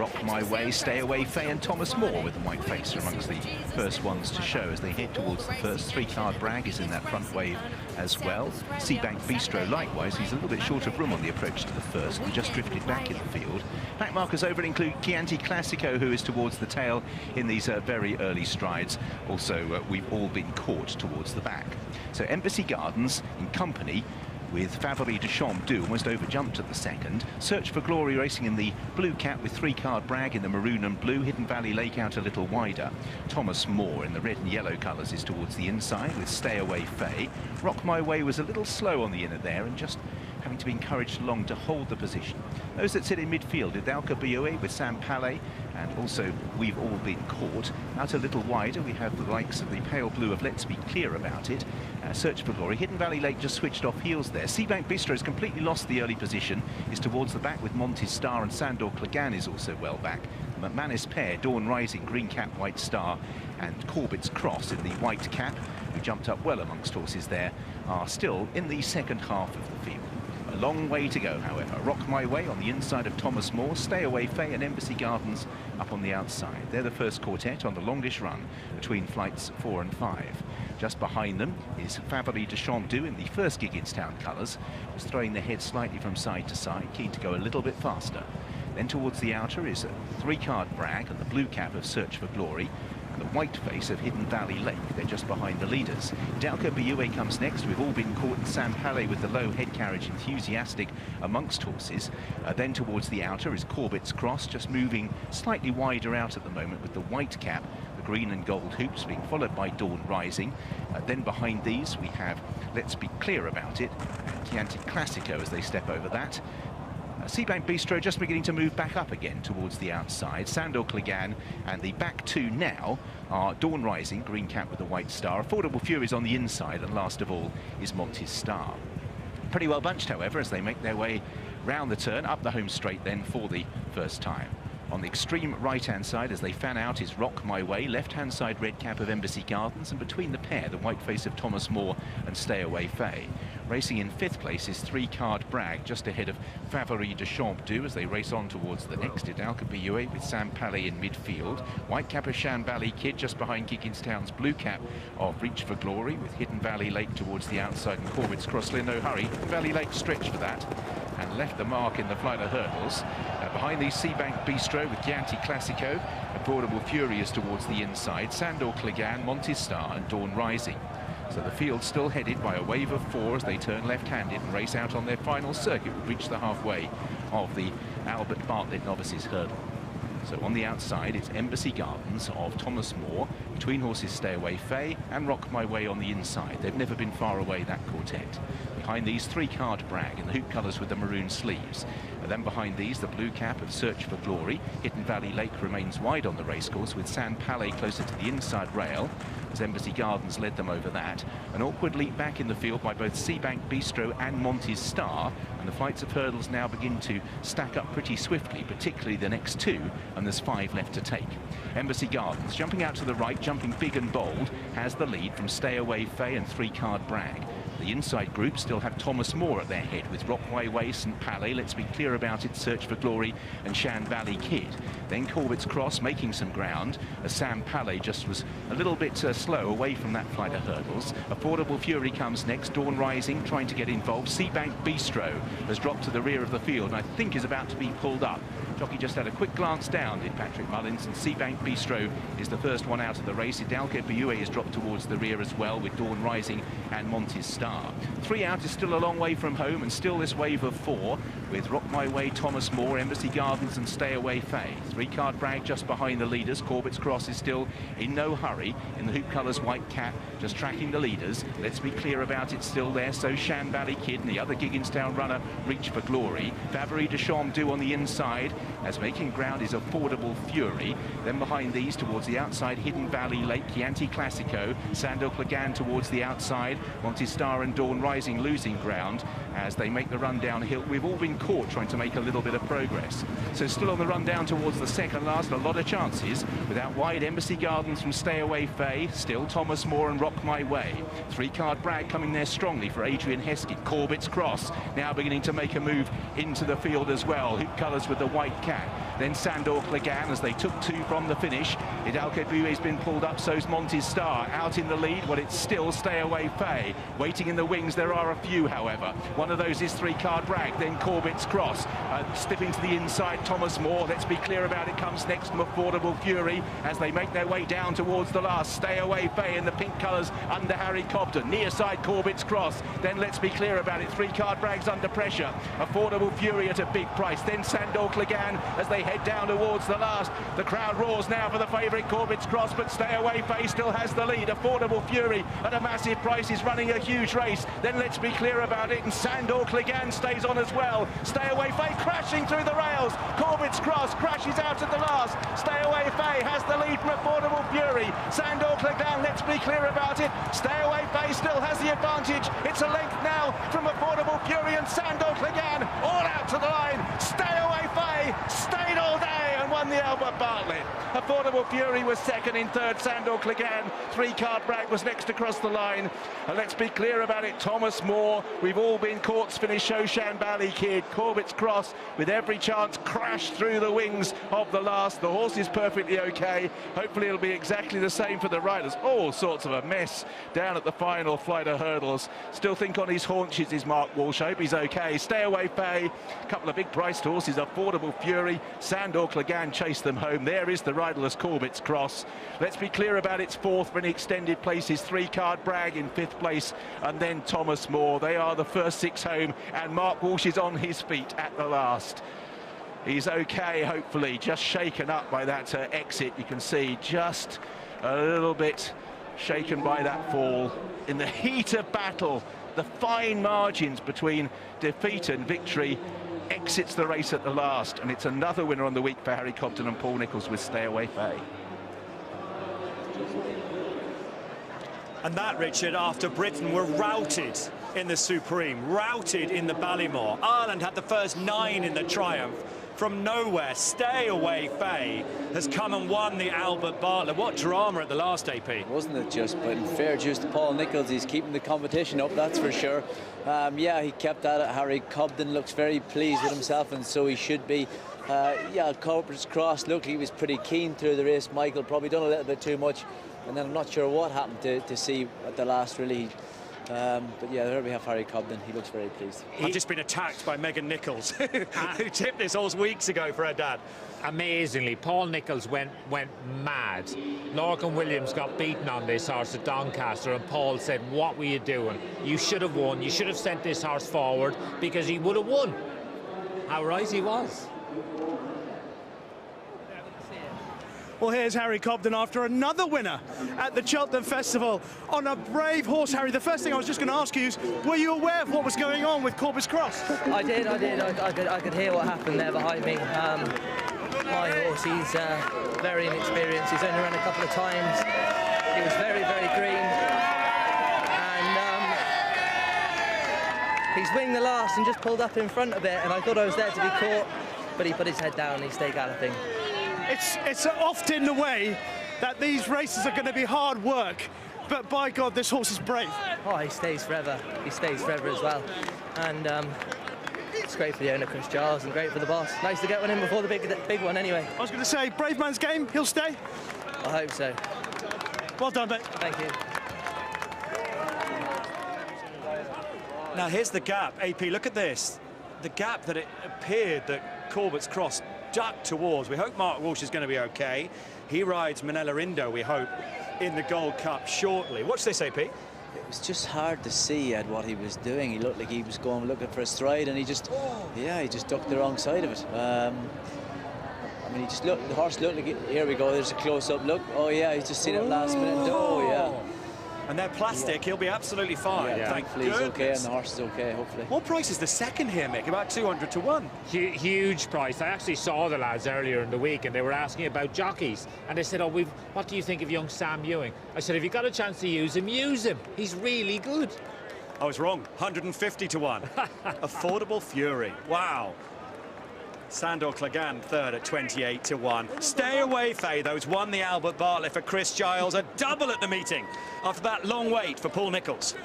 Rock My Way, Stay Away Faye and Thomas Moore with the white face are amongst the first ones to show as they head towards the first. 3-card Bragg is in that front wave as well. Seabank Bistro likewise, he's a little bit short of room on the approach to the first and just drifted back in the field. Back markers over include Chianti Classico, who is towards the tail in these very early strides. Also, we've all been caught towards the back. So Embassy Gardens in company with Favori de Champs almost overjumped at the second. Search for Glory racing in the blue cap with 3-card Bragg in the maroon and blue. Hidden Valley Lake out a little wider. Thomas Moore in the red and yellow colours is towards the inside with Stay Away Faye. Rock My Way was a little slow on the inner there and just having to be encouraged along to hold the position. Those that sit in midfield, Idalka Bioe with Sam Palais, and also We've All Been Caught. Out a little wider, we have the likes of the pale blue of Let's Be Clear About It. Search for Glory. Hidden Valley Lake just switched off heels there. Seabank Bistro has completely lost the early position, is towards the back with Monty's Star, and Sandor Clegane is also well back. The McManus pair, Dawn Rising, green cap, white star, and Corbett's Cross in the white cap, who jumped up well amongst horses there, are still in the second half of the field. A long way to go, however. Rock My Way on the inside of Thomas Moore, Stay Away Faye and Embassy Gardens up on the outside. They're the first quartet on the longest run between flights 4 and 5. Just behind them is Favori de Champs in the first Gigginstown colours, just throwing the head slightly from side to side, keen to go a little bit faster. Then towards the outer is a 3-card Bragg and the blue cap of Search for Glory, and the white face of Hidden Valley Lake. They're just behind the leaders. Dalco Bioe comes next. We've all been caught, and Sam Palais with the low head carriage, enthusiastic amongst horses. Then towards the outer is Corbett's Cross, just moving slightly wider out at the moment with the white cap, the green and gold hoops being followed by Dawn Rising. Then behind these we have Let's Be Clear About It and Chianti Classico as they step over that. Seabank Bistro just beginning to move back up again towards the outside. Sandor Clegane, and the back two now are Dawn Rising, green cap with the white star. Affordable Furies on the inside, and last of all is Monty's Star. Pretty well bunched, however, as they make their way round the turn, up the home straight then for the first time. On the extreme right-hand side, as they fan out, is Rock My Way, left-hand side red cap of Embassy Gardens, and between the pair, the white face of Thomas Moore and Stay Away Faye. Racing in 5th place is 3-card Bragg, just ahead of Favori de Champs as they race on towards the next. Idalka Bioe with Sam Palais in midfield. White cap of Shan Valley Kid just behind Gigginstown's blue cap of Reach for Glory, with Hidden Valley Lake towards the outside and Corbett's Cross. No hurry. Hidden Valley Lake stretched for that and left the mark in the flight of hurdles. Behind these, Seabank Bistro with Chianti Classico. Affordable Fury is towards the inside. Sandor Clegane, Monty's Star and Dawn Rising. So the field still headed by a wave of 4 as they turn left-handed and race out on their final circuit, will reach the halfway of the Albert Bartlett Novices hurdle. So on the outside, it's Embassy Gardens of Thomas Moore. Between horses, Stay Away Faye and Rock My Way on the inside. They've never been far away, that quartet. Behind these, 3-card Bragg in the hoop colours with the maroon sleeves. And then behind these, the blue cap of Search for Glory. Hidden Valley Lake remains wide on the racecourse, with Sam Palais closer to the inside rail, as Embassy Gardens led them over that. An awkward leap back in the field by both Seabank Bistro and Monty's Star, and the flights of hurdles now begin to stack up pretty swiftly, particularly the next 2, and there's 5 left to take. Embassy Gardens, jumping out to the right, jumping big and bold, has the lead from Stay Away Faye and 3-card Bragg. The inside group still have Thomas Moore at their head, with Rock My Way, St Palais, Let's Be Clear About It, Search for Glory and Shan Valley Kid. Then Corbett's Cross making some ground, as Sam Palais just was a little bit slow away from that flight of hurdles. Affordable Fury comes next, Dawn Rising trying to get involved. Seabank Bistro has dropped to the rear of the field and I think is about to be pulled up. Jockey just had a quick glance down, did Patrick Mullins, and Seabank Bistro is the first one out of the race. Idalka Bioe is dropped towards the rear as well, with Dawn Rising and Monty's Star. 3 out is still a long way from home, and still this wave of 4, with Rock My Way, Thomas Moore, Embassy Gardens and Stay Away Faye. 3-card Bragg just behind the leaders. Corbett's Cross is still in no hurry in the hoop colours white cap, just tracking the leaders. Let's Be Clear About It still there, so Shan Valley Kid and the other Gigginstown runner Reach for Glory. Favori de Champs on the inside, as making ground is Affordable Fury. Then behind these, towards the outside, Hidden Valley Lake, Chianti Classico, Sandor Clegane towards the outside, Monty's Star and Dawn Rising losing ground as they make the run downhill. We've all been caught trying to make a little bit of progress. So still on the run down towards the second last, a lot of chances. Without wide, Embassy Gardens from Stay Away Faye, still Thomas Moore and Rock My Way. 3-card Bragg coming there strongly for Adrian Heskett. Corbett's Cross now beginning to make a move into the field as well. Hoop colours with the white cap. then Sandor Clegane as they took 2 from the finish. Hidalgo Bue's been pulled up, so's Monty's Star. Out in the lead, well, it's still Stay Away Faye. Waiting in the wings, there are a few, however. One of those is 3-Card Bragg, then Corbett's Cross. Slipping to the inside, Thomas Moore. Let's be clear about it, comes next from Affordable Fury as they make their way down towards the last. Stay Away Faye in the pink colours under Harry Cobden. Near side, Corbett's Cross. Then Let's Be Clear About It. 3-Card Bragg's under pressure. Affordable Fury at a big price. Then Sandor Clegane as they head down towards the last. The crowd roars now for the favourite Corbett's Cross, but Stay Away Faye still has the lead. Affordable Fury at a massive price is running a huge race. Then Let's Be Clear About It, and Sandor Clegane stays on as well. Stay Away Faye crashing through the rails. Corbett's Cross crashes out at the last. Stay Away Faye has the lead from Affordable Fury. Sandor Clegane, Let's Be Clear About It. Stay Away Faye still has the advantage. It's a length now from Affordable Fury and Sandor Clegane all out to the line. Stay Away Faye stayed all day and won the Albert Bartlett. Affordable Fury was second. In third, Sandor Clegane. 3-Card Bragg was next across the line. And Let's Be Clear About It, Thomas Moore. We've all been Courts Finish, Shoshan Bally Kid. Corbett's Cross with every chance crashed through the wings of the last. The horse is perfectly okay. Hopefully it'll be exactly the same for the riders. All sorts of a mess down at the final flight of hurdles. Still think on his haunches is Mark Walsh. I hope he's okay. Stay Away Faye. A couple of big priced horses. Affordable Fury. Sandor Clegane chased them home. There is the riderless Corbett's Cross. Let's Be Clear About It's fourth for an extended place is 3-Card Bragg in 5th place, and then Thomas Moore. They are the first 6 home, and Mark Walsh is on his feet at the last. He's okay, hopefully, just shaken up by that exit. You can see just a little bit shaken by that fall. In the heat of battle, the fine margins between defeat and victory, exits the race at the last, and it's another winner on the week for Harry Cobden and Paul Nicholls with Stay Away Faye. And that, Richard, after Britain were routed in the Supreme, routed in the Ballymore. Ireland had the first 9 in the Triumph. From nowhere, Stay Away Faye has come and won the Albert Bartlett. What drama at the last, AP. Wasn't it just, but in fair juice to Paul Nicholls, he's keeping the competition up, that's for sure. Yeah, he kept at it. Harry Cobden looks very pleased with himself, and so he should be. Yeah, Corbett's Cross, look, he was pretty keen through the race. Michael probably done a little bit too much, and then I'm not sure what happened to see at the last, really. But yeah, there we have Harry Cobden. He looks very pleased. I've just been attacked by Megan Nichols, who tipped this horse weeks ago for her dad. Amazingly, Paul Nicholls went mad. Lorcan Williams got beaten on this horse at Doncaster, and Paul said, what were you doing? You should have won. You should have sent this horse forward, because he would have won. How right he was. Well, here's Harry Cobden after another winner at the Cheltenham Festival on a brave horse, Harry. The first thing I was just going to ask you is, were you aware of what was going on with Corbett's Cross? I did. I could hear what happened there behind me. My horse, he's very inexperienced. He's only run a couple of times. He was very, very green. And he's winged the last and just pulled up in front a bit, and I thought I was there to be caught, but he put his head down and he stayed galloping. It's often the way that these races are going to be hard work, but by God, this horse is brave. Oh, he stays forever. He stays forever as well. And it's great for the owner, Chris Giles, and great for the boss. Nice to get one in before the big one anyway. I was going to say, brave man's game, he'll stay? I hope so. Well done, mate. Thank you. Now, here's the gap. AP, look at this. The gap that it appeared that Corbett's Cross ducked towards. We hope Mark Walsh is going to be okay. He rides Manella Indo, we hope, in the Gold Cup shortly. Watch this, AP. It was just hard to see at what he was doing. He looked like he was going looking for a stride, and he just ducked the wrong side of it. I mean, he just looked. The horse looked like. Here we go. There's a close-up look. Oh yeah, he's just seen it last minute. Oh yeah. And they're plastic. Yeah. He'll be absolutely fine. Yeah, thankfully he's okay, and the horse is okay, hopefully. What price is the second here, Mick? About 200 to 1. Huge price. I actually saw the lads earlier in the week, and they were asking about jockeys, and they said, "Oh, what do you think of young Sam Ewing?" I said, "If you got a chance to use him, use him. He's really good." I was wrong. 150 to 1. Affordable Fury. Wow. Sandor Clegane third at 28 to 1. Stay Away Faye, those won the Albert Bartlett for Chris Giles. A double at the meeting after that long wait for Paul Nicholls.